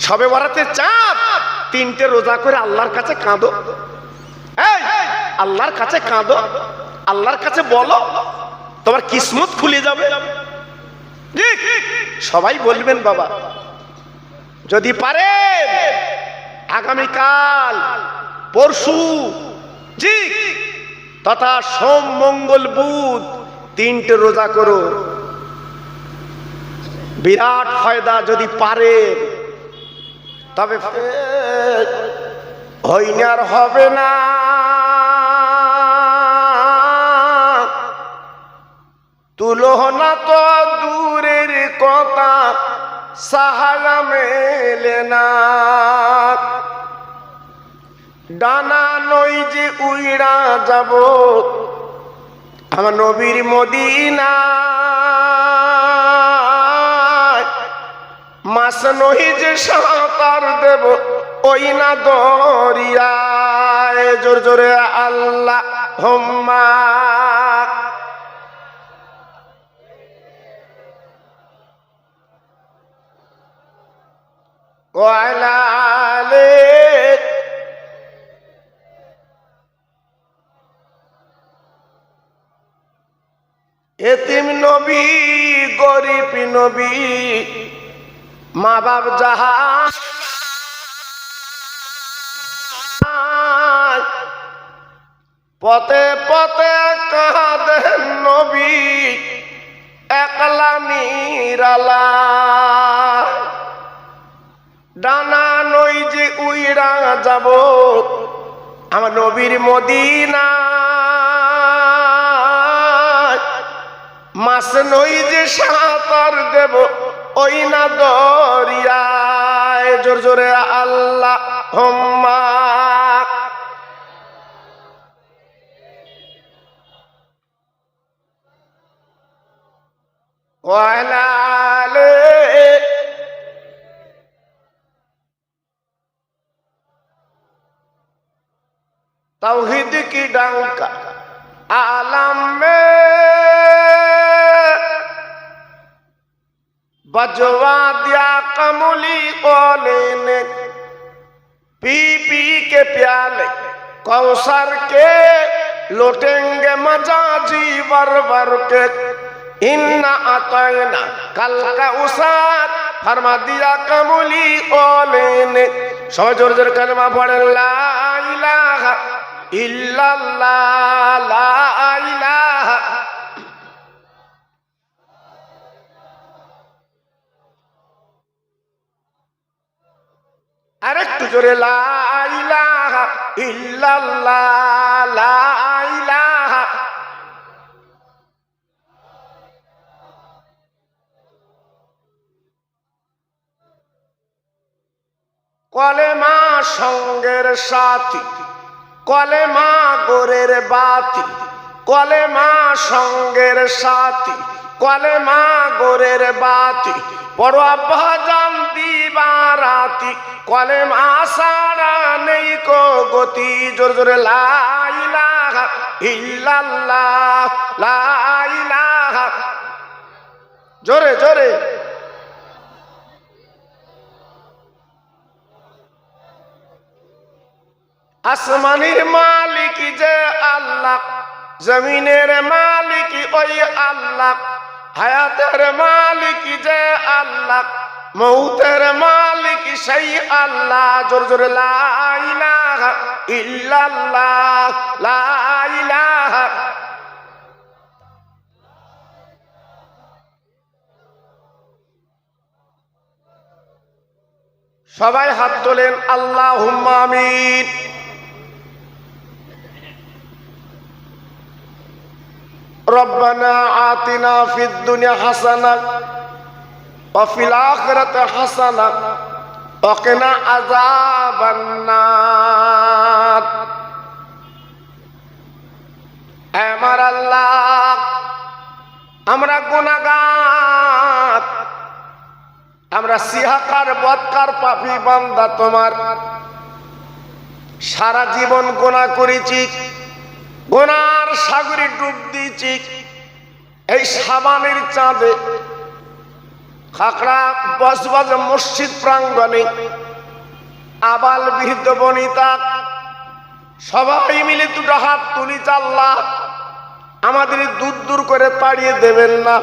সবে বরাতের চাঁদ, তিনটে রোজা করে আল্লাহর কাছে কাঁদো, আল্লাহর কাছে কাঁদো, আল্লাহর কাছে বলো, তোমার কিসমত খুলে যাবে। সবাই বলবেন বাবা যদি পারেন আগামীকাল, পরশু, জি তথা সোম, মঙ্গল, বুধ তিনটে রোজা করো, বিরাট ফায়দা। যদি পারে তবে হইনি আর হবে না, তুলনা তো দূরের কথা, সাহারা মেলে না। ডানা নই যে উইড়া যাব আমার নবীর মদিনা, মাছ নই যে সাঁতার দেব ওই না দরিয়ায়। জোর জোরে আল্লাহ হুম্মা। এতিম নবী, গরিব নবী, মা বাপ যাহা পথে পথে কাঁদেন নবী, একলা নিরালা। ডানা নই যে উইড়া যাব আমার নবীর মদিনা, মাছ নই যে সাঁতার দেব ওই না দরিয়ায়। জোর জোরে আল্লাহ হুম্মা। तौहीद की डंका आलम में बजवा दिया कमली ओले ने, पी पी के प्याले कौसर के लौटेंगे मजा जी बर बर के। इन्ना अतैना कल का उसात फरमा दिया कमली ओले ने। सबाई जोर जोर कलमा पढ़ें ला इलाहा इल्लल्लाह, ला इलाहा। আরেকটু জোরে লা ইলাহা ইল্লাল্লাহ, লা ইলাহা। কলেমা সঙ্গের সাথী, কলেমা গোরের বাতি, কলেমা সঙ্গের সাথী, কলেমা গোরের বাতি, পড়ো আব্বাজান দিবারাতি, কলেমা সারা নেই কো গতি। জোর জোরে লা ইলাহা ইল্লাল্লাহ, লা ইলাহা। জোরে জোরে। আসমানের মালিক যে আল্লাহ, জমিনের মালিক ওই আল্লাহ, হায়াতের মালিক যে আল্লাহ, মৌতের মালিক সেই আল্লাহ। জোর জোরে লা ইলাহা ইল্লাল্লাহ, লা ইলাহা। সবাই হাত তোলেন আল্লাহুম্মা আমিন। রব্বানা আতিনা ফিদ দুনিয়া হাসানা ওয়া ফিল আখিরাতি হাসানা ওয়া কিনা আযাবান নার। আমার আল্লাহ, আমরা গুনাহগার, আমরা সিহাকার, বদকার, পাপী বান্দা তোমার। সারা জীবন গুনাহ করেছি, গুনার সাগরে ডুব দিয়েছি। এই সাবানের চাঁদে খাকড়া বসবাস মসজিদ প্রাঙ্গণে আবাল বৃদ্ধ বনিতা সবাই মিলে দুটো হাত তুলি, আল্লাহ আমাদের দূর দূর করে তাড়িয়ে দেবেন না,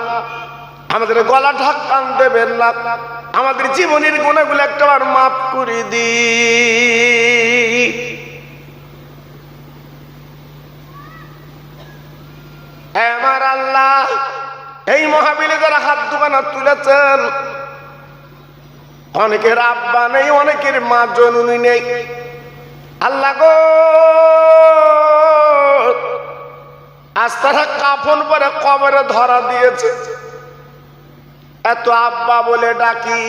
আমাদের গলা ঢাকান দেবেন না, আমাদের জীবনের গুণাগুলো একটাবার মাফ করে দি। আমার আল্লাহ, এই মহাবিলে যারা হাত দুখানা তুলেছেন, অনেকের আব্বা নেই, অনেকের মা জননী নেই। আল্লাহ গো, আজ তারা কাফন পরে কবরে ধরা দিয়েছে। এত আব্বা বলে ডাকি,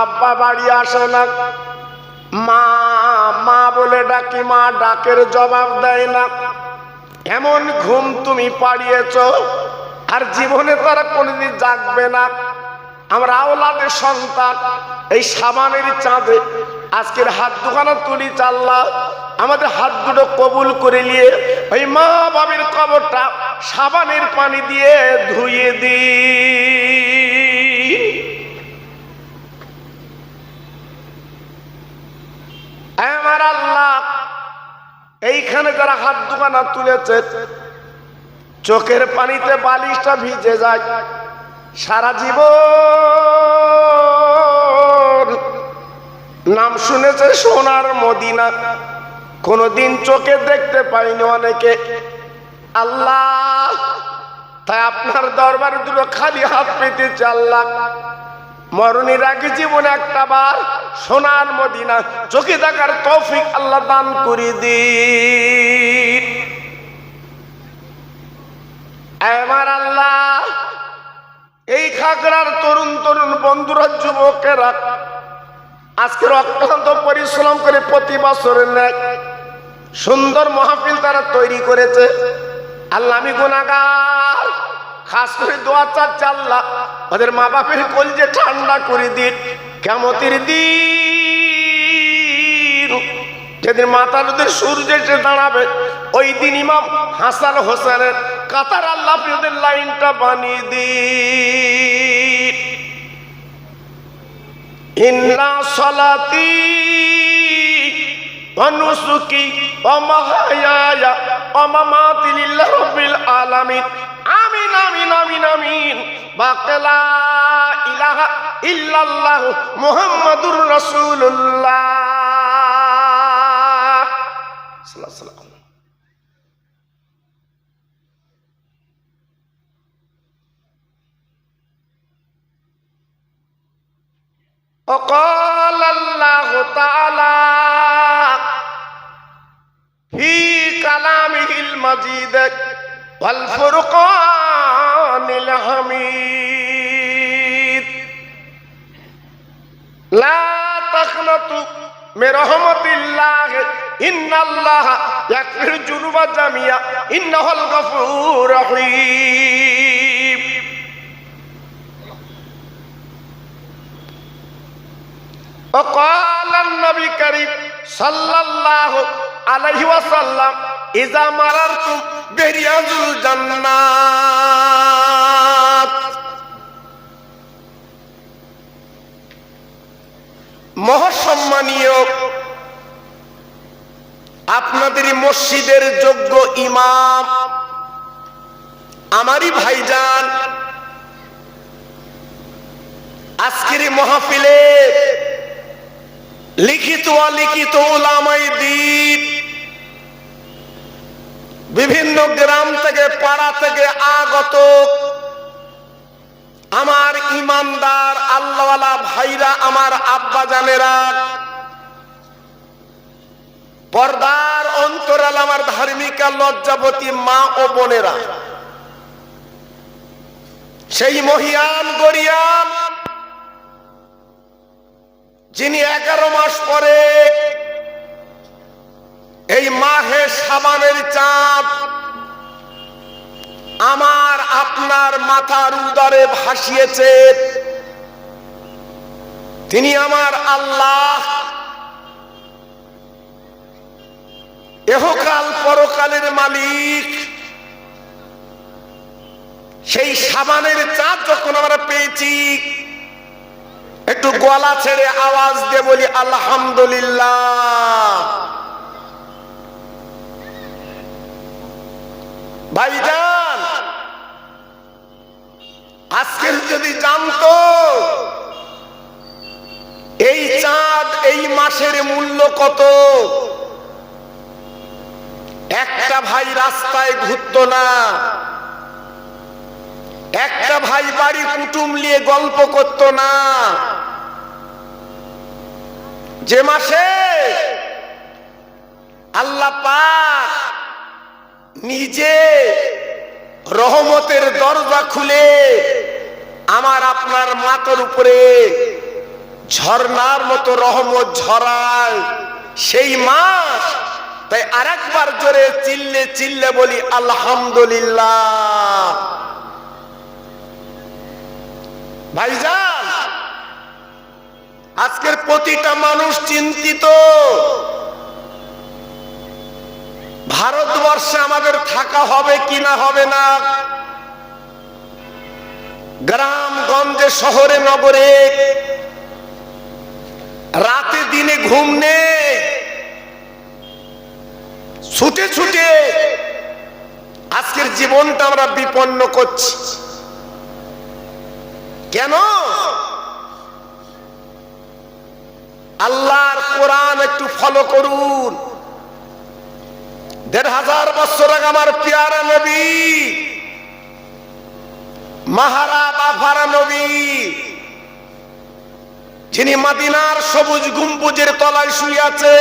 আব্বা বাড়ি আসে না। মা মা বলে ডাকি, মা ডাকের জবাব দেয় না। এমন ঘুম তুমি পাড়িয়েছ, আর জীবনে তারা কোনদিন জাগবে না। আমরা আওলাদের সন্তান, এই সাবানের চাঁদে আজকের হাত দুখানা তুলি, আল্লাহ আমাদের হাত দুটো কবুল করে নিয়ে ওই মা বাবার কবরটা সাবানের পানি দিয়ে ধুইয়ে দি। আমার আল্লাহ, এইখানে যারা হাত দুখানা তুলেছে, চোখের পানিতে বালিশটা ভিজে যায়, সারা জীবন নাম শুনেছে সোনার মদিনা, কোনদিন চোখে দেখতে পাইনি অনেকে। আল্লাহ, তাই আপনার দরবারে দুটো খালি হাত পেতেছে। আল্লাহ, মরণের আগে জীবনে একটা বার সোনার মদিনা চোখে দেখার তৌফিক আল্লাহ দান করে দিন। আমার আল্লাহ, এই খাগড়ার তরুণ তরুণ বন্ধুরা, যুবকেরা আজকের অক্লান্ত পরিশ্রম করে প্রতি বছরের ন্যায় সুন্দর মাহফিল তারা তৈরি করেছে। আল্লাহ, আমি গুনাহগার, খাস করে দোয়া চাচ্ছি আল্লাহ ওদের মা বাপের কলজে ঠান্ডা করে দিন। কিয়ামতের দিন যেদিন মাথার ওদের সূর্য এসে দাঁড়াবে, ওই দিন ইমাম হাসান হোসেনের কাতার আল্লাহ আপনি ওদের লাইনটা বানিয়ে দিন। ইন্না সালাতি ওয়া নুসুকি ওয়া মাহইয়ায়া ওয়া মামাতি লিল্লাহি রাব্বিল আলামিন। আমিন আমিন আমিন আমিন। বাকালা ইলাহা ইল্লাল্লাহ মুহাম্মাদুর রাসূলুল্লাহ সাল্লাল্লাহু আলাইহি ওয়াসাল্লাম। وقال الله تعالى في كلامه المجيد والفرقان الحميد لا تقنطوا من رحمة الله إن الله يغفر الذنوب جميعا إنه الغفور الرحيم. وقال النبي الكريم صلى الله عليه وسلم إذا مررتم برياض الجنات. মহাসম্মানীয় আপনাদের মসজিদের যোগ্য ইমাম, আমারই ভাইজান, আজকের মাহফিলে লিখিত অলিখিত উলামায়ে দ্বীন বিভিন্ন গ্রাম থেকে পাড়া থেকে আগত আমার ইমানদার আল্লাহওয়ালা ভাইরা, আমার আব্বা জানেরা, পর্দার অন্তরাল আমার ধার্মিকা লজ্জাবতী মা ও বোনেরা, সেই মহিয়ান গরিয়ান যিনি 11 মাস পরে এই মাহে শাবানের চাঁদ আমার আপনার মাথার উদরে ভাসিয়েছে, তিনি আমার আল্লাহ, এহকাল পরকালের মালিক। সেই শাবানের চাঁদ যখন আমরা পেয়েছি, একটু গলা ছেড়ে আওয়াজ দিয়ে বলি আলহামদুলিল্লাহ। ভাইজান, আজকে যদি জানতো এই চাঁদ এই মাসের মূল্য কত, একটা ভাই রাস্তায় ঘুরতো না, একটা ভাই বাড়ি কুটুম নিয়ে গল্প করতো না, যে মাসে আল্লাহ পাক নিজে রহমতের দরজা খুলে আমার আপনার মাথার উপরে ঝর্ণার মতো রহমত ঝরায়, সেই মাস। তাই আরেকবার জোরে চিল্লে চিল্লে বলি আলহামদুলিল্লাহ। ভাইজান, আজকের প্রতিটা মানুষ চিন্তিত, ভারতবর্ষে আমাদের থাকা হবে কিনা হবে না। গ্রামগঞ্জে শহরে নগরে রাতে দিনে ঘুম নেই, ছুটে ছুটে আজকের জীবনটা আমরা বিপন্ন করছি। কেন? আল্লাহর কোরআন একটু ফলো করুন। ১৫০০ বছর আগে আমার পেয়ারা নবী, মাহারা বাফারা নবী, যিনি মদিনার সবুজ গম্বুজের তলায় শুয়ে আছে,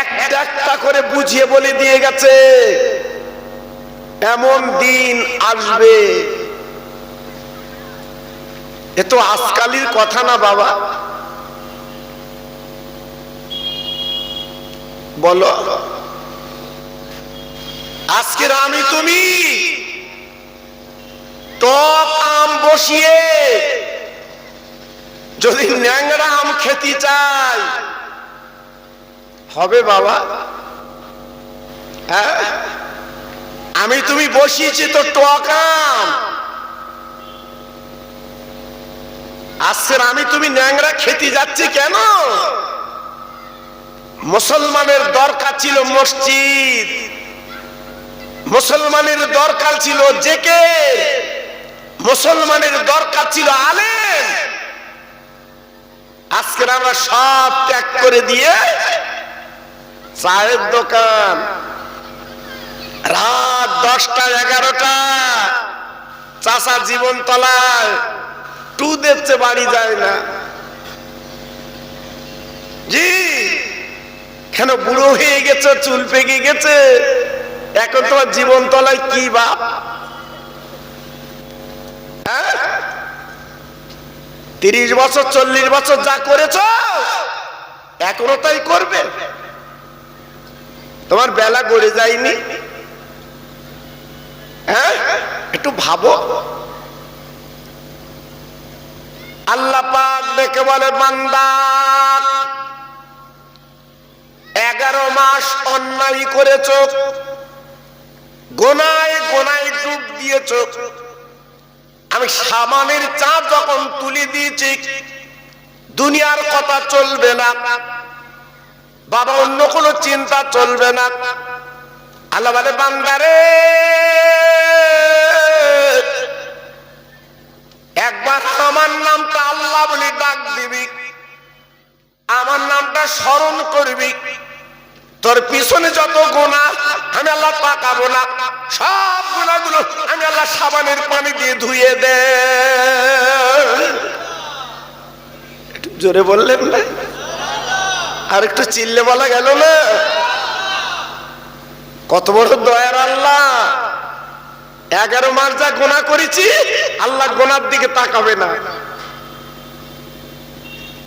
একটা একটা করে বুঝিয়ে বলে দিয়ে গেছে এমন দিন আসবে। এ তো আজকালের কথা না বাবা, বলো। আজকের আমি তুমি টক আম বসিয়ে যদি ন্যাংরা আম খেতে চাই, হবে বাবা? হ্যাঁ, আমি তুমি বসিয়েছি তো টক আম, আজকের আমি তুমি ন্যাংরা খেতে যাচ্ছি কেন? মুসলমানের দরকার ছিল মসজিদ, মুসলমানের দরকার ছিল জিকির, মুসলমানের দরকার ছিল আলেম। আজকে আমরা সব ত্যাগ করে দিয়ে চায়ের দোকান, রাত 10টা 11টা চাষা জীবন তলায় টু দেখছে, বাড়ি যায় না। জি, কেন? বুড়ো হয়ে গেছে, চুল পেকে গেছে, এখন তোমার জীবন তলায় কি বাপ? 30 বছর 40 বছর যা করেছ এখনো তাই করবে? তোমার বেলা গড়ে যায়নি? হ্যাঁ, একটু ভাবো। আল্লাহ পাক দেখে বলে, বান্দা 11 মাস অন্যায় করেছ, গোনায় গোনায় ডুব দিয়েছ, আমি সামানের চাঁদ যখন তুলে দিয়েছি, দুনিয়ার কথা চলবে না বাবা, অন্য কোনো চিন্তা চলবে না। আল্লাহ বলে, বান্দারে একবার আমার নামটা আল্লাহ বলে ডাক দিবি, আমার নামটা স্মরণ করবি, তোর পিছনে যত গুনাহ আমি আল্লাহ তাকাবো না, সব গুনাহগুলো আমি আল্লাহ সাবানের পানি দিয়ে ধুয়ে দে। একটু জোরে বললেন না? আর একটু চিল্লে বলা গেল না? কত বড় দয়ার আল্লাহ! 11 মাস যা গুনাহ করেছি, আল্লাহ গুনার দিকে তাকাবে না।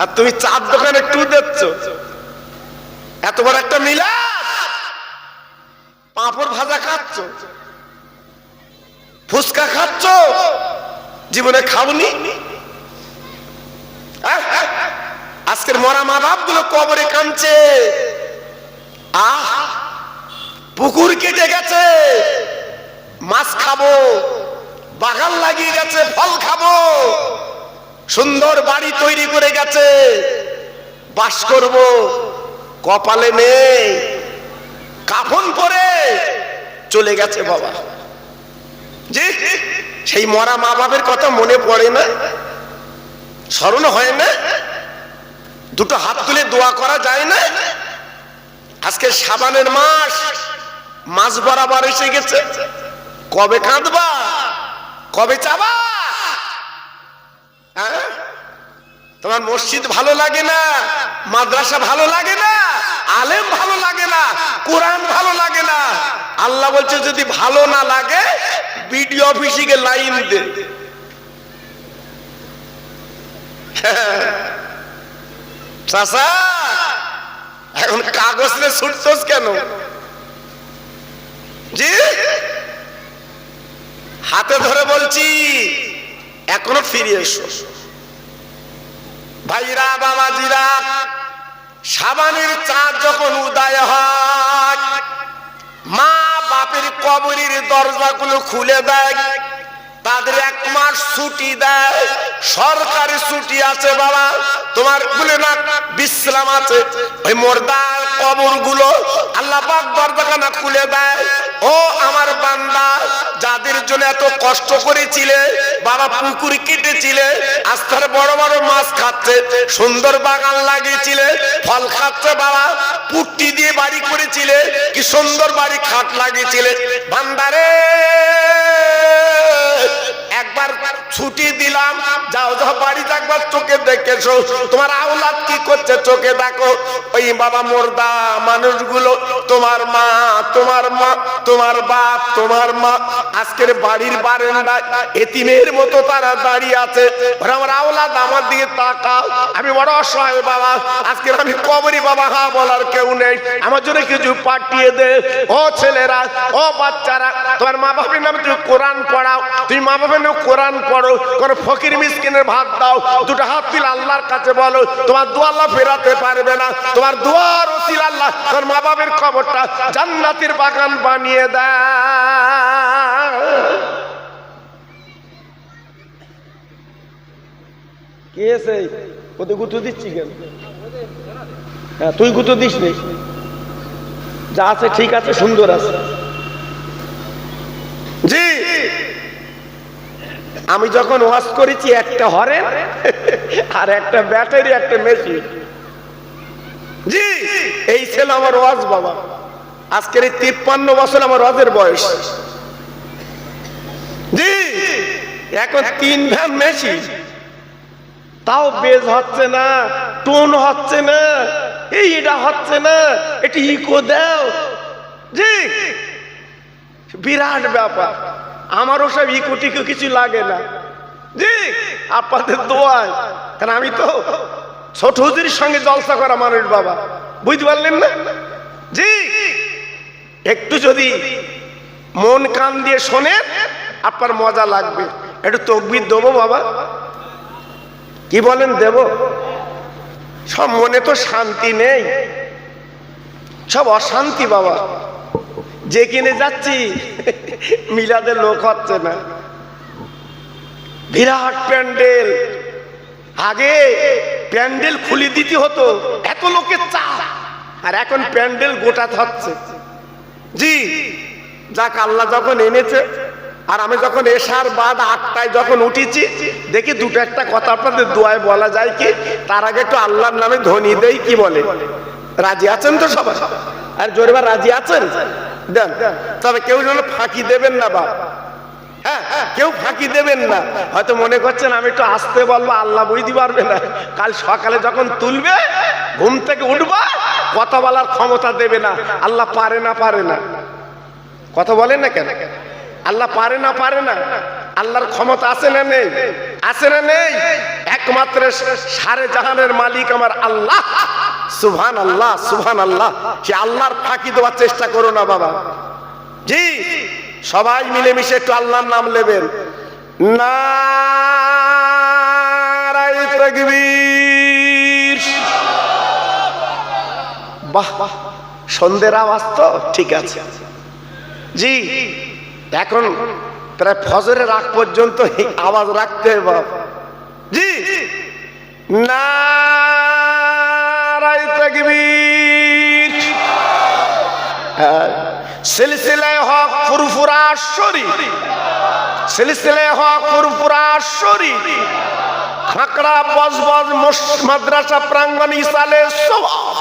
আর তুমি চার দোকানে টু দিচ্ছ, এত বড় একটা মিলাদ, পাঁপড় ভাজা খাচ্ছ, ফুচকা খাচ্ছ, জীবনে খাওনি। আজকের মরা মা বাপ গুলো কবরে কাঁদছে, আহ পুকুর কেটে গেছে, মাছ খাবো, বাগান লাগিয়ে গেছে, ফল খাবো, সুন্দর বাড়ি তৈরি করে গেছে, বাস করব, কপালে নেই, কাফন পরে চলে গেছে বাবা। যে সেই মরা মা বাবার কথা মনে পড়ে না, স্মরণ হয় না, দুটো হাত তুলে দোয়া করা যায় না? আজকে শাবানের মাস, মাস বরাবর এসে গেছে, কবে কাঁদবা, কবে চাবা? তোমার মসজিদ ভালো লাগে না, মাদ্রাসা ভালো লাগে না, আলেম ভালো লাগে না, কোরআন ভালো লাগে না, আল্লাহ বলছে যদি ভালো না লাগে বিডিও অফিসে গিয়ে লাইন দে। চাচা এখন কাগজ নিয়ে ছুটছস কেন? জি হাতে ধরে বলছি এখনো ফিরে এসো ভাইরা বাবাজিরা। শাবানের চাঁদ যখন উদয় হয়, মা বাপের কবরের দরজাগুলো খুলে দেয়, তাদের 1 মাস ছুটি দেয়, সরকারি ছুটি আছে বাবা, তোমার বলে না বিশ্রাম আছে। ওই মুর্দার কবরগুলো আল্লাহ পাক দরজাখানা খুলে দেয়। ও আমার বান্দা, যাদের জন্য এত কষ্ট করেছিলে বাবা, পুকুর কেটেছিলে, আস্তার বড় বড় মাছ খাচ্ছে, সুন্দর বাগান লাগিয়েছিলে, ফল খাচ্ছে বাবা, পুট্টি দিয়ে বাড়ি করেছিলে, কি সুন্দর বাড়ি খাট লাগিয়েছিলে, বান্দারে একবার ছুটি দিলাম, যাও যাও বাড়িতে একবার চোখে দেখেছো, তোমার আওলাদ কি করছে চোখে দেখো। ওই বাবা মুর্দা মানুষগুলো, তোমার মা, তোমার মা, তোমার বাপ, তোমার মা আজকের বাড়ির বারান্দায় এতিমের মতো তারা দাঁড়িয়ে আছে। আমার আওলাদ আমার দিকে তাকাও, আমি বড় অসহায় বাবা, আজকের আমি কবরি বাবা, হা বলার কেউ নেই, আমার জন্য কিছু পাঠিয়ে দে। ও ছেলেরা, ও বাচ্চারা, তোমার মা বাপের নামে তুমি কোরআন পড়াও, তুমি মা বাপের নামে কোরআন পড়ো, কোন ফকির মিসকিনের ভাত দাও, দুটো হাত তুলে আল্লাহর কাছে বলো, তোমার দোয়া আল্লাহ ফেরাতে পারবে না, তোমার দোয়ার ওসিলা আল্লাহ তোর মা বাপের কবরটা জান্নাতের বাগান বানিয়ে দেয়। কে এসে ওতে গুঁতো দিচ্ছি কেন? হ্যাঁ তুই গুঁতো দিস নি, যা আছে ঠিক আছে, সুন্দর আছে। জি আমি যখন ওয়াজ করেছি একটা হরেন আর একটা ব্যাটারি, একটা মেশিন, জি এই ছিল আমার ওয়াজ বাবা। আজকের এই 53 বছর আমার ওয়াজের বয়স। জি এখন 3 ভ্যান মেশিন, তাও বেজ হচ্ছে না, টোন হচ্ছে না, এটা হচ্ছে না, এটা ইকো দাও। জি বিরাট ব্যাপার, আমার ওসব ইকো টিকো কিছু লাগে না। জি আপনাদের দোয়ায়, কারণ আমি তো ছোট হুজুরের সঙ্গে জলসা করা মানুষ বাবা, বুঝতে পারলেন না? জি একটু যদি মন কান দিয়ে শোনেন আপনার মজা লাগবে। একটু তাকবীর দেবো বাবা, কি বলেন দেব? সব মনে তো শান্তি নেই, সব অশান্তি বাবা। যেখানে যাচ্ছি মিলাদের লোক হচ্ছে না, বিরাট প্যান্ডেল, আগে প্যান্ডেল খুলে দিতে হতো, এত লোকের চাপ, আর এখন প্যান্ডেল গোটাতে হচ্ছে। জি যাক আল্লাহ যখন এনেছে, আর আমি যখন এশার বাদ 8টায় যখন উঠেছি, দেখি দুটো একটা কথা আপনাদের দোয়ায় বলা যায় কি, তার আগে একটু আল্লাহর নামে ধ্বনি দেই, কি বলে? রাজি আছেন তো সবাই? আর জোরে বা রাজি আছেন? দেন, তবে কেউ যেন ফাঁকি দেবেন না বা, হ্যাঁ কেউ ফাঁকি দেবেন না। হয়তো মনে করছেন আমি একটু আসতে বলবো, আল্লাহ বুঝতে পারবে না, কাল সকালে যখন তুলবে ঘুম থেকে উঠবা কথা বলার ক্ষমতা দেবে না। আল্লাহ পারে না, পারে না, কথা বলেন না কেন? আল্লাহ পারে না, পারে না, আল্লাহর ক্ষমতা আছে না নেই? আছে না নেই? একমাত্র সারে জাহানের মালিক আমার আল্লাহ। সুবহান আল্লাহ, সুবহান আল্লাহ। সে আল্লাহর ফাঁকি দেওয়ার চেষ্টা করো না বাবা। জি সবাই মিলেমিশে একটু আল্লাহর নাম নেবেন। নারায়ে তাকবীর। বাহ বাহ, সন্ধ্যের আওয়াজ তো ঠিক আছে। জি এখন প্রায় ফজরের আগ পর্যন্ত আওয়াজ রাখতে হবে। জি নারায়ে তাকবীর। সিলসিলায়ে হক ফুরফুরা শরীফ, সিলসিলায়ে হক ফুরফুরা শরীফ, খাকড়া বজবজ মাদ্রাসা প্রাঙ্গণ ইসালে সওয়াব,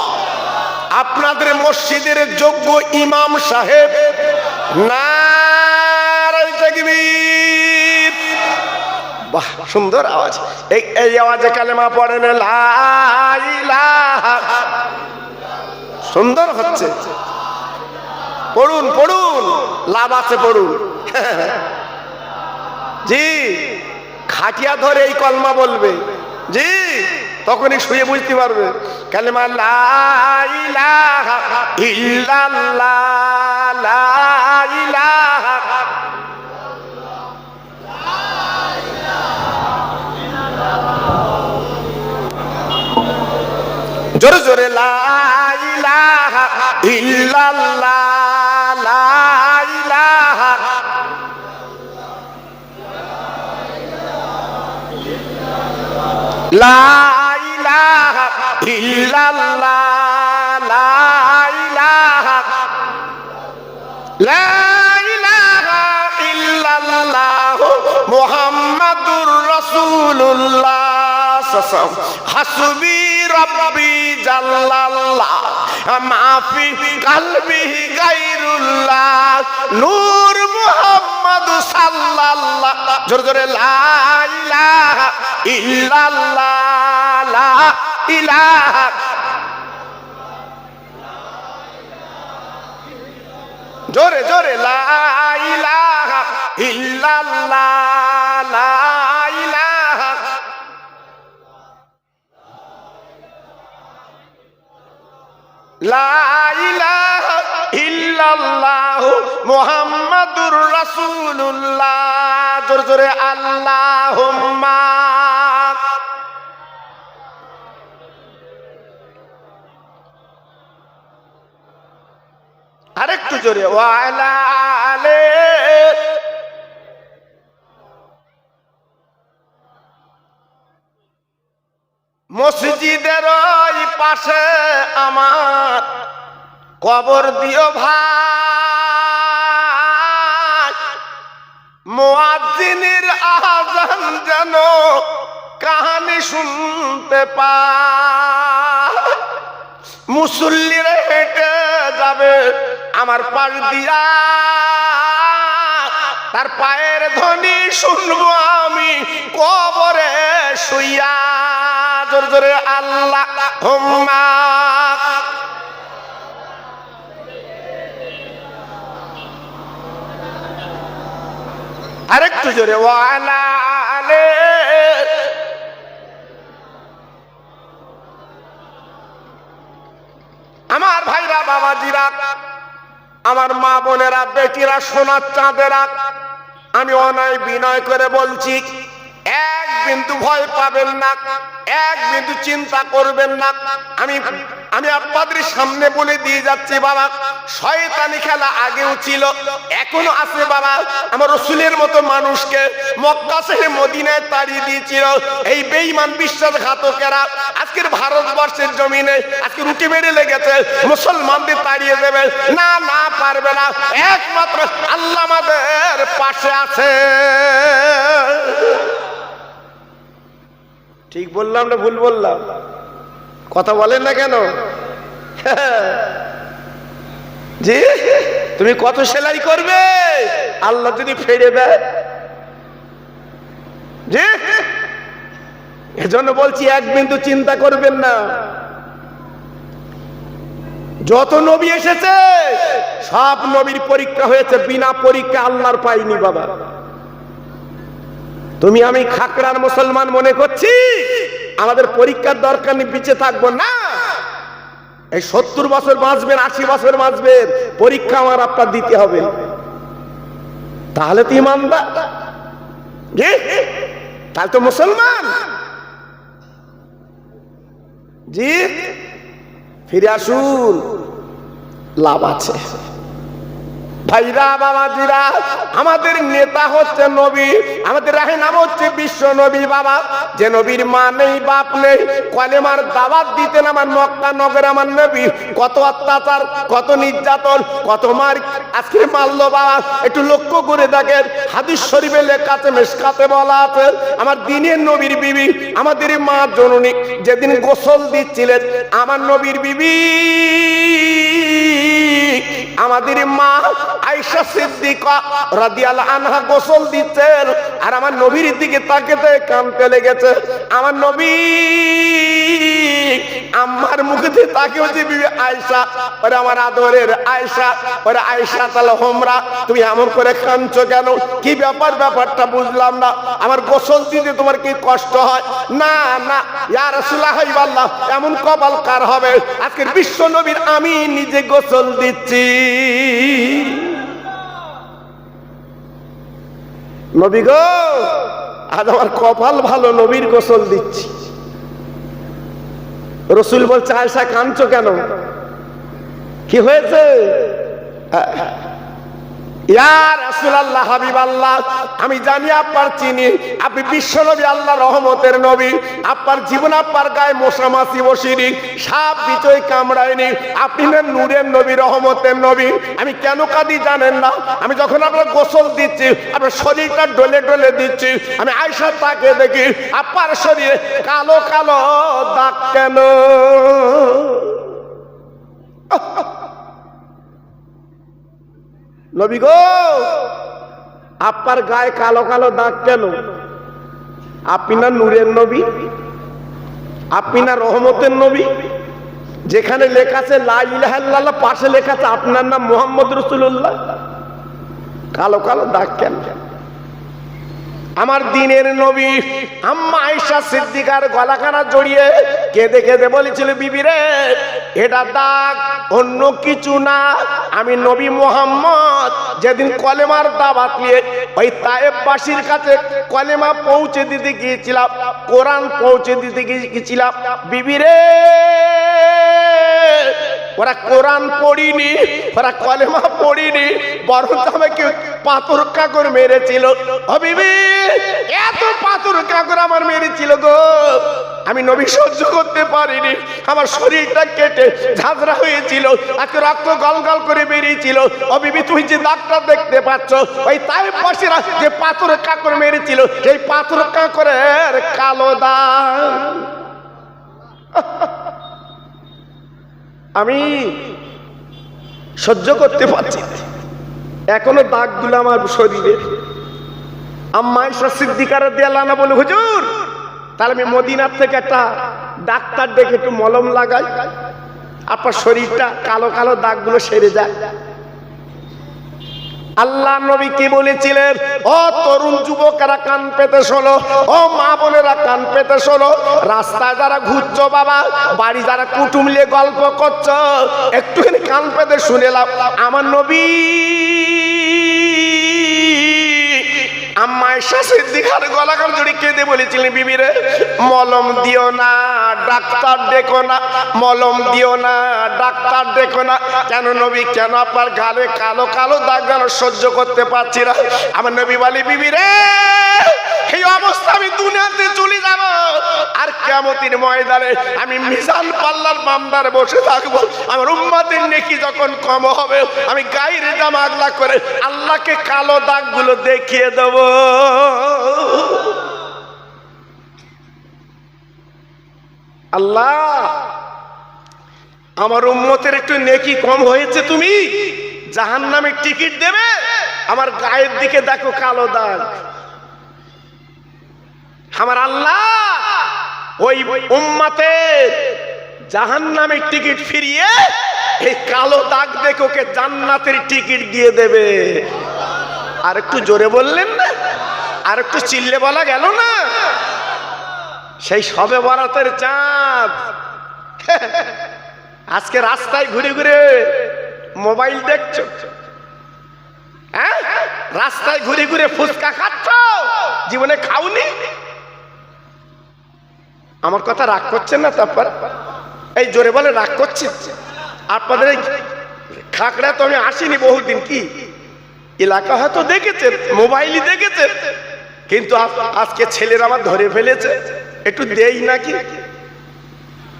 আপনাদের মসজিদের যোগ্য ইমাম সাহেব নারায়ে তাকবীর। বাহ, সুন্দর আওয়াজ। এই আওয়াজে কালেমা পড়েন লা ইলাহা। সুন্দর হচ্ছে, পড়ুন পড়ুন, লাভ আছে, পড়ুন। জি, খাটিয়া ধরে এই কলমা বলবে, জি, তখনই শুয়ে বুঝতে পারবে কালেমা লা ইলাহা ইল্লাল্লাহ, লা ইলাহা। জোরে জোরে লা ইলাহা ইল্লাল্লাহ, লা ইলাহা। লা ইলাহা ইল্লাল্লাহ, লা ইলাহা। লা ইলাহা ইল্লাল্লাহ মুহাম্মাদুর রাসূলুল্লাহ। হাসবি রব্বি জাল্লাল্লাহ মাফি কলবি গায়রুল্লাহ, নূর মুহাম্মদ সাল্লাল্লাহ। জোরে জোরে লা ইলাহা ইল্লাল্লাহ, লা ইলাহা। জোরে জোরে লা ইলাহা ইল্লাল্লাহ, লা ইলাহা। লা ইলাহা ইল্লাল্লাহ মুহাম্মাদুর রাসূলুল্লাহ। জোরে জোরে আল্লাহুম্মা। আরেকটু জোরে ওয়া আলা আলে। মসজিদের ওই পাশে আমার কবর দিও ভাই, মুয়াজ্জিনের আযান যেন কানে শুনতে পায়। মুসল্লিরা হেঁটে যাবে আমার পাশ দিয়া, তার পায়ের ধ্বনি শুনবো আমি কবরে শুইয়া। জোরে জোরে আল্লাহুম্মা। আরেকটু জোরে ওয়া আলা আলে। আমার ভাইরা, বাবাজিরা, আমার মা বোনেরা, বেটিরা, সোনার চাঁদেরা, আমি অনয় বিনয় করে বলছি, এক বিন্দু ভয় পাবেন না, এক বিন্দু চিন্তা করবেন না। আমি আপনাদের সামনে বলে দিয়ে যাচ্ছি বাবা, শয়তানি খেলা আগেও ছিল, এখনো আছে বাবা। আমার রাসূলের মতো মানুষকে মক্কা থেকে মদিনায় তাড়িয়ে দিয়েছিল এই বেঈমান বিশ্বাসঘাতকেরা। আজকের ভারতবর্ষের জমিনে আজকে রুটি মেরে লেগেছে মুসলমানদের তাড়িয়ে দেবে। না, না, পারবে না। একমাত্র আল্লাহ আমাদের পাশে আছে। ঠিক বললাম না ভুল বললাম? কথা বলেন না কেন? জি, তুমি কত সেলাই করবে আল্লাহ যদি ফেরে দেয়? জি, এজন্য বলছি এক বিন্দু চিন্তা করবেন না। যত নবী এসেছে সব নবীর পরীক্ষা হয়েছে, বিনা পরীক্ষা আল্লাহর পাইনি বাবা। তুমি আমি খাকড়ার মুসলমান মনে করছি আমাদের পরীক্ষার দরকার নেই, পিছিয়ে থাকবো না। এই 70 বছর বাঁচবেন, 80 বছর বাঁচবেন, পরীক্ষা আমার আপনার দিতে হবে। তাহলে তো ইমানদার, তাহলে তো মুসলমান। জি, ফিরে আসুন, লাভ আছে। ভাইরা বাবাজিরা, আমাদের নেতা হচ্ছে নবী, আমাদের রাহেনাম হচ্ছে বিশ্ব নবী বাবা, যে নবীর মা নেই বাপ নেই, কলেমার দাওয়াত দিতেন আমার মক্কা নগরে আমার নবী। কত অত্যাচার, কত নির্যাতন, কত মার আজকে মারলো বাবা। একটু লক্ষ্য করে দেখেন, হাদিস শরীফে লেখা আছে, মেশকাতে বলা আছে, আমার দিনের নবীর বিবি, আমাদের মা জননী যেদিন গোসল দিচ্ছিলেন, আমার নবীর বিবি আমাদের মা আয়েশা সিদ্দিকা রাদিয়াল্লাহু আনহা গোসল দিচ্ছেন, আর আমার নবীর দিকে তাকাতে কাঁদতে লেগেছে। আমার নবী আমার মুখে দিয়ে তাকিয়ে বলছে, বিবি আয়েশা, ওরে আমার আদরের আয়েশা, ওরে আয়েশা তাল হোমরা, তুমি এমন করে কাঁদছো কেন? কি ব্যাপার? ব্যাপারটা বুঝলাম না। আমার গোসল দিতে তোমার কি কষ্ট হয়? না না ইয়া রাসূলুল্লাহ, হাবিবাল্লাহ, এমন কপাল কার হবে? আজকের বিশ্ব নবীর আমি নিজে গোসল দিচ্ছি। নবী গো, আজ আমার কপাল ভালো, নবীর গোসল দিচ্ছি। রসুল বলছে, আয়েশা কাঁদছো কেন? কি হয়েছে? ইয়া রাসূলুল্লাহ, হাবিবাল্লাহ, আমি জানি আপনার চিনি, আপনি বিশ্ব নবী, আল্লাহ রহমতের নবী, আপনার জীবন, আপনার গায়ে মশা মাছি বসিনি, সাপ বিচয় কামড়ায়নি, আপনি না নূরের নবী, রহমতের নবী। আমি কেন কাঁদি জানেন না? আমি যখন আপনার গোসল দিচ্ছি, আপনার শরীরটা ডলে ডলে দিচ্ছি, আমি আয়েশা তাকে দেখি আপনার শরীরে কালো কালো দাগ কেন? নবী গো, আপনার গায়ে কালো কালো দাগ কেন? আপনি না নূরের নবী, আপনি না রহমতের নবী। যেখানে লেখা আছে লা ইলাহা ইল্লাল্লাহ, পাশে লেখা আছে আপনার নাম মুহাম্মদ রাসূলুল্লাহ, কালো কালো দাগ কেন? আমার দিনের নবী আম্মা আয়েশা সিদ্দিকার গলাখানা জড়িয়ে কেঁদে কেঁদে বলেছিল, বিবি রে, এটা দাগ, অন্য কিছু না। আমি নবী মুহাম্মদ যেদিন কলেমার দাওয়াত নিয়ে ওই তায়েফবাসীর কাছে কলেমা পৌঁছে দিতে গিয়েছিলাম, কোরআন পৌঁছে দিতে গিয়েছিলাম, বিবি রে, ওরা কোরআন পড়িনি, ওরা কলেমা পড়িনি, বরং আমাকে পাথর কাকর মেরেছিল। ও বিবি, এত পাথর কাকর আমার মেরেছিল গো, আমি নবী সহ্য করতে পারিনি, আমার শরীরটা কেটে ঝাঁঝরা হয়েছিল, আজকে রক্ত গলগল করে বেরিয়েছিল। ও বিবি, তুমি যে দাগটা দেখতে পাচ্ছ, ওই তায়েফবাসীরা যে পাথর কাকর মেরেছিল, সেই পাথর কাকরের কালো দাগ। আমি সহ্য করতে পারছি, এখনো দাগগুলো আমার শরীরে। আম্মা আয়েশা সিদ্দিকা রাদিয়াল্লাহু আনহা বলে, হুজুর, তাহলে আমি মদিনার থেকে একটা ডাক্তার ডেকে একটু মলম লাগাই, আপনার শরীরটা কালো কালো দাগগুলো সেরে যায়। আল্লাহ নবী কি বলেছিলেন? ও তরুণ যুবকেরা কান পেতে শোনো, ও মা বোনেরা কান পেতে শোনো, রাস্তায় যারা ঘুরছো বাবা, বাড়ি যারা কুটুম নিয়ে গল্প করছো, একটুখানি কান পেতে শুনে লাও। আমার নবী আম্মা আয়েশা সিদ্দিকার গলাখান জড়ি কেঁদে বলেছিলেন, বিবি রে, মলম দিও না, ডাক্তার ডেকো না, মলম দিও না, ডাক্তার ডেকো না। কেন নবী, কেন আপনার গালে কালো কালো দাগ যেন সহ্য করতে পারছি না? আমার নবী বলে, বিবি রে, এই অবস্থা আমি দুনিয়াতে চলে যাব, আর কিয়ামতের ময়দানে আমি মিজান পাল্লার মামদারে বসে থাকবো। আমার উম্মতের নেকি যখন কম হবে, আমি গায়ের জামা আগলা করে আল্লাহকে কালো দাগগুলো দেখিয়ে দেব। আল্লাহ, আমার উম্মতের একটু নেকি কম হয়েছে, তুমি জাহান্নামের টিকিট দেবে, আমার গায়ের দিকে দেখো কালো দাগ। আমার আল্লাহ ওই উম্মতের জাহান্নামের টিকিট ফিরিয়ে এই কালো দাগ দেখে ওকে জান্নাতের টিকিট দিয়ে দেবে। আর একটু জোরে বললেন না? আর একটু চিল্লে বলা গেল না? সেই শবে বরাতের চাঁদ আজকে রাস্তায় ঘুরে ঘুরে মোবাইল দেখছো, হ্যাঁ, রাস্তায় ঘুরে ঘুরে ফুচকা খাচ্ছ, জীবনে খাওনি। আমার কথা রাগ করছেন না? তারপর এই জোরে বলে রাগ করছে। আপনাদের এই খাকড়া তো আমি আসিনি বহুদিন, কি এলাকা হয়তো দেখেছেন, মোবাইলই দেখেছেন, কিন্তু আজকে ছেলেরা আমার ধরে ফেলেছে, একটু দেই নাকি,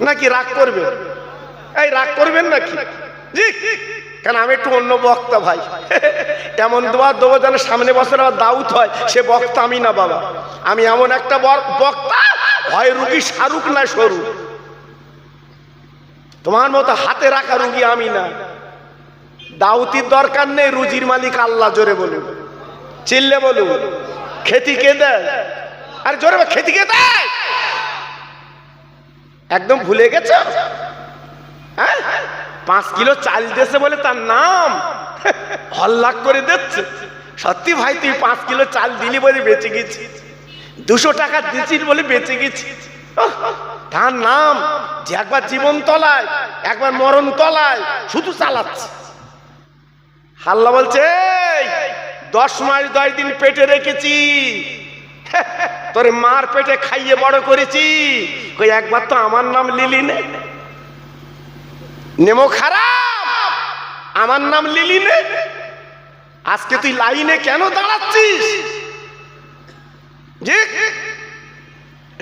নাকি রাগ করবেন? এই রাগ করবেন নাকি? জি, কারণ আমি একটু অন্য বক্তা ভাই, এমন দোয়া দেবো যেন সামনে বছর আবার দাউদ হয়, সে বক্তা আমি না বাবা। আমি এমন একটা বক্তা, হয় রুগী শাহরুখ না সরু, তোমার মতো হাতে রাখা রুগী আমি না। দাউতির দরকার নেই, রুজির মালিক আল্লাহ। জোরে বলুন, চিল্লে বলুন, খেতি কে দেয়? আরে জোরে বল, খেতি কে দেয়? একদম ভুলে গেছ? হ্যাঁ, 5 কিলো চাল দিয়েছে বলে তার নাম হল্লাক করে দিচ্ছে। সত্যি ভাই, তুই 5 কিলো চাল দিলি বলে বেঁচে গেছি, 200 টাকা দিছিস বলে বেঁচে গেছি। তার নাম যে একবার জীবন তলায়, একবার মরণ তলায়, শুধু চালাচ্ছে। আল্লাহ বলছে, 10 মাস 10 দিন পেটে রেখেছি, তোর মার পেটে খাইয়ে বড় করেছি, কই একবার তো আমার নাম লিলি নে, নেমো খারাপ, আমার নাম লিলি নে। আজকে তুই লাইনে কেন দাঁড়াচ্ছিস? যে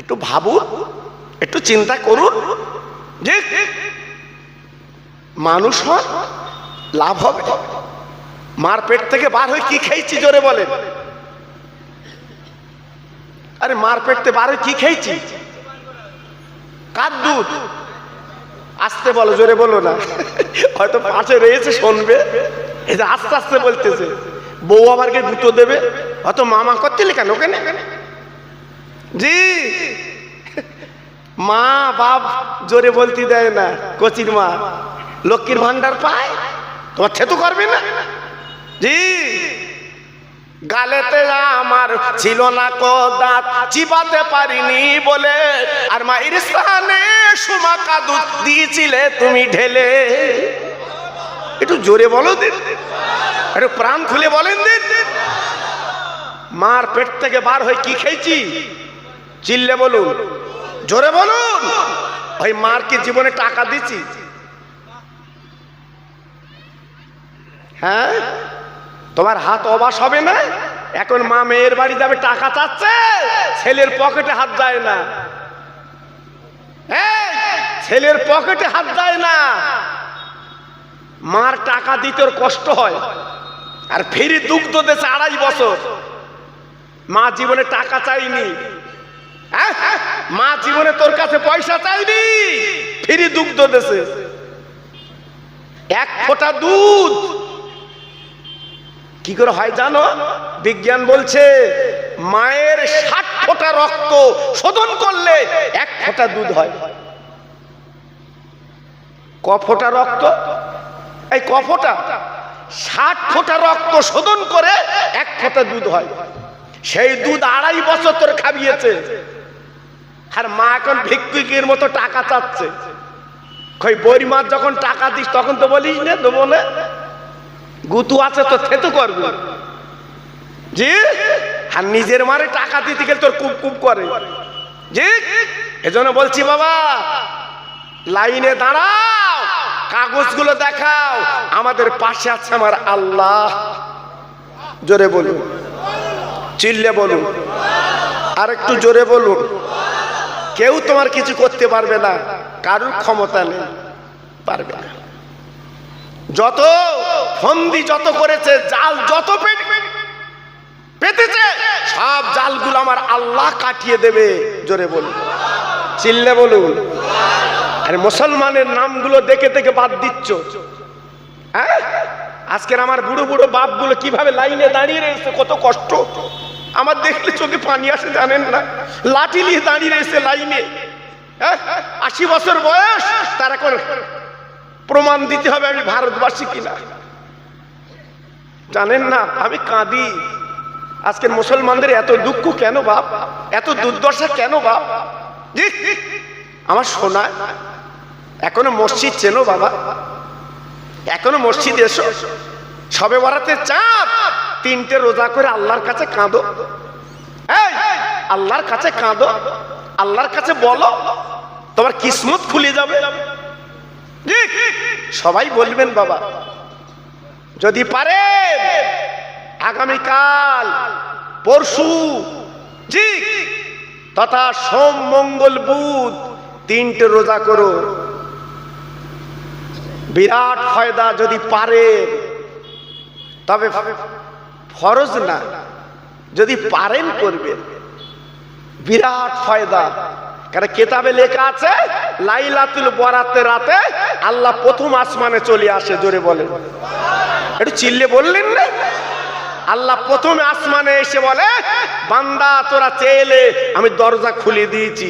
একটু ভাবুন, একটু চিন্তা করুন, যে মানুষ হন, লাভ হবে। মার পেট থেকে বার হয়ে কি খেয়েছি? জোরে বলেন। আরে মার পেট থেকে বার হয়ে কি খেয়েছি? কার দুধ? আস্তে বলো, জোরে বলো না, হয়তো পাশে রয়েছে শুনবে, এই যে আস্তে আস্তে বলতেছে। বউ আবারকে গুঁতো দেবে, হয়তো মামা করতেলে কেন ওখানে? জি, মা বাপ জোরে বলতে দেয় না, কচির মা লক্ষ্মীর ভান্ডার পায়, তোমার থেতু করবে না। জি, গালেতে আমার ছিল না কো দাঁত, চিবাতে পারিনি বলে, আর মায়ের স্থানে সুমাকা দুধ দিয়েছিলে তুমি ঢেলে। একটু জোরে বলো দিন, একটু প্রাণ খুলে বলেন দিন। মার পেট থেকে বার হয়ে কি খেয়েছি? চিল্লে বলুন, জোরে বলুন। ওই মার কি জীবনে টাকা দিচ্ছি? হ্যাঁ, তোমার হাত অবাস হবে না? এখন মা মেয়ের বাড়ি যাবে, টাকা চাচ্ছে, ছেলের পকেটে হাত যায় না। ছেলের পকেটে হাত যায় না, মার টাকা দিতে ওর কষ্ট হয়। আর ফিরি দুগ্ধ দেশে 2.5 বছর, মা জীবনে টাকা চাইনি, মা জীবনে তোর কাছে পয়সা চাইনি, ফিরি দুগ্ধ দেশে 1 ফোঁটা দুধ কি করে হয় জানো? বিজ্ঞান বলছে মায়ের 60 ফোঁটা রক্ত শোধন করলে 1 ফোঁটা দুধ হয়। ক ফোঁটা রক্ত? এই ক ফোঁটা? 60 ফোঁটা রক্ত শোধন করে 1 ফোঁটা দুধ হয়। সেই দুধ 2.5 বছর তোর খাবিয়েছে, আর মা এখন ভিক্ষুকের মতো টাকা চাচ্ছে। কই বইর মা যখন টাকা দিস তখন তো বলিস না দেবো না, গুতু আছে তো থেতু করবে। জি, আর নিজের মারে টাকা দিতে গেলে তোর কুপ কুপ করে। জি, এজন্য বলছি বাবা, লাইনে দাঁড়াও, কাগজগুলো দেখাও, আমাদের পাশে আছে আমার আল্লাহ। জোরে বলুন, চিল্লে বলুন, আর একটু জোরে বলুন। কেউ তোমার কিছু করতে পারবে না, কারোর ক্ষমতা নেই, পারবে না। যত ফন্দি যত করেছে, জাল যত পেতেছে, সব জালগুলো আমার আল্লাহ কাটিয়ে দেবে। জোরে বলুন, চিল্লে বলুন। আর মুসলমানের নামগুলো দেখে দেখে বাদ দিচ্ছ। হ্যাঁ, আজকের আমার বুড়ো বুড়ো বাপগুলো কিভাবে লাইনে দাঁড়িয়ে রয়েছে, কত কষ্ট আমার দেখলে চোখে পানি আসে, জানেন না? লাঠি নিয়ে দাঁড়িয়ে রয়েছে লাইনে, 80 বছর বয়স, তার এখন প্রমাণ দিতে হবে আমি ভারতবাসী কিনা, জানেন না? আমি কাঁদি, আজকের মুসলমানদের এত দুঃখ কেন বাপ, এত দুর্দশা কেন বাপ? জি, আমার সোনা, এখনো মসজিদ চেনো বাবা? এখনো মসজিদ এসো, সবে বরাতের চাঁদ 3টে রোজা করে আল্লাহর কাছে কাঁদো, আল্লাহর কাছে কাঁদো, আল্লাহর কাছে বলো, তোমার কিসমত খুলে যাবে। সবাই বলবেন বাবা, যদি পারেন আগামীকাল, পরশু, জি তথা সোম, মঙ্গল, বুধ 3টে রোজা করো। বিরাট ফায়দা যদি পারে, তবে ফরজ না, যদি পারেন করবেন, বিরাট ফায়দা। কারণ কেতাবে লেখা আছে লাইলাতুল বরাতের রাতে আল্লাহ প্রথম আসমানে চলে আসে। জোরে বলেন, একটু চিল্লে বললেন না? আল্লাহ প্রথমে আসমানে এসে বলে, বান্দা তোরা চেয়ে আমি দরজা খুলে দিয়েছি।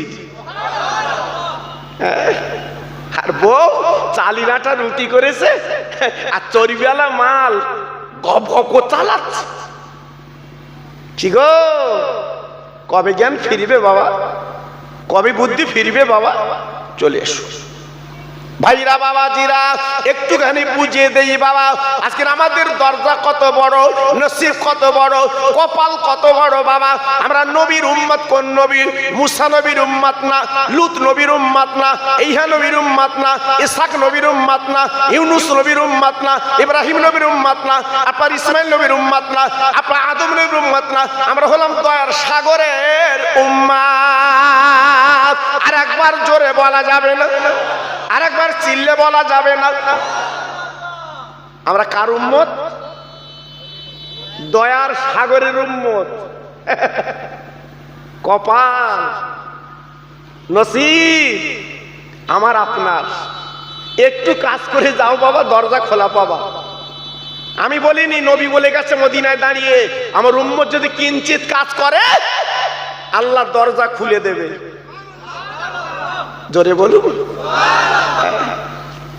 আর বউ চালিনাটা রুটি করেছে আর চর্বিওয়ালা মাল গপ গপ চালাচ্ছে। কি গো, কবে জ্ঞান ফিরবে বাবা, কবে বুদ্ধি ফিরবে বাবা? চলে এসো ভাইরা, বাবাজিরা, একটুখানি বুঝিয়ে দেই বাবা, আজকের আমাদের দরজা কত বড়, নসিব কত বড়, কপাল কত বড় বাবা। আমরা নবীর উম্মত। কোন নবীর? মুসা নবীর উম্মত না, লুত নবীর উম্মত না, ঈসা নবীর উম্মত না, ইসহাক নবীর উম্মত না, ইউনুস নবীর উম্মত না, ইব্রাহিম নবীর উম্মত না, আপনার ইসমাইল নবীর উম্মত না, আপনার আদম নবীর উম্মত না। আমরা হলাম দয়ার সাগরের উম্মত। আর একবার জোরে বলা যাবে না? আরেকবার চিল্লে বলা যাবে না? আমরা কার উম্মত? দয়ার সাগরের উম্মত। কপাল, নসিব আমার আপনার। একটু কাজ করে যাও বাবা, দরজা খোলা পাবা। আমি বলিনি, নবী বলে গেছে মদিনায় দাঁড়িয়ে, আমার উম্মত যদি কিঞ্চিত কাজ করে আল্লাহ দরজা খুলে দেবে। জোরে বলুন।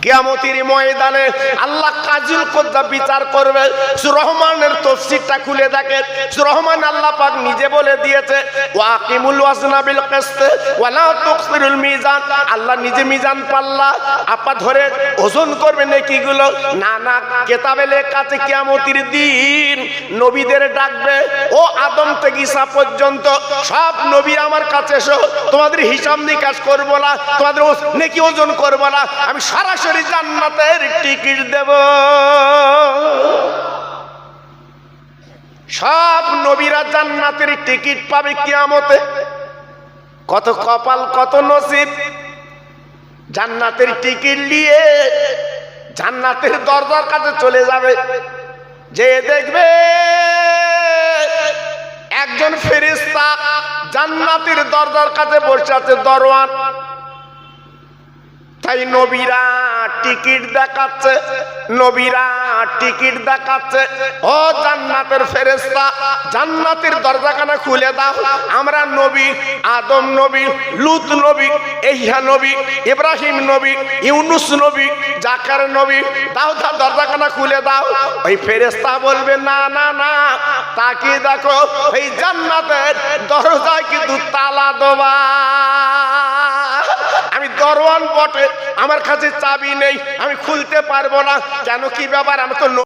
কিয়ামতের ময়দানে আল্লাহ কাজুল কোদ্দা বিচার করবে। সূরা রহমানের তাফসীরটা খুলে দেখেন। সূরা রহমান আল্লাহ পাক নিজে বলে দিয়েছে, ওয়াকিমুল ওয়াজনা বিল কিসত ওয়া লা তুকসিরুল মিজান। আল্লাহ নিজে মিজান পাল্লা আপা ধরে ওজন করবে নেকিগুলো। না না, কিতাবে লেখা আছে কিয়ামতের দিন নবীদের ডাকবে, ও আদম থেকে ঈসা পর্যন্ত সব নবী আমার কাছে এসো, তোমাদের হিসাব নিকাশ করব না, তোমাদের নেকি ওজন করব না, আমি সরাসরি জান্নাতের টিকিট দেব। সব নবীরা জান্নাতের টিকিট পাবে কিয়ামতে। কত কপাল, কত নসিব, জান্নাতের টিকিট নিয়ে জান্নাতের দরজার কাছে চলে যাবে। যে দেখবে একজন ফেরেশতা জান্নাতের দরজার কাছে বসে আছে, দরওয়ান। তাই নবীরা টিকিট দেখাচ্ছে, নবীরা টিকিট দেখাচ্ছে, ও জান্নাতের ফেরেশতা জান্নাতের দরজাখানা খুলে দাও। আমরা নবী, আদম নবী, লুত নবী, ঈসা নবী, ইব্রাহিম নবী, ইউনুস নবী, জাকার নবী, দাও দাও দরজাখানা খুলে দাও। ওই ফেরেশতা বলবে, না না না, তাকিয়ে দেখো এই জান্নাতের দরজায় কিন্তু তালা দেওয়া। আমি দরওয়ান বটে, আমার কাছে চাবি নেই, আমি খুলতে পারবো না। কেন, কি ব্যাপার? আমি তো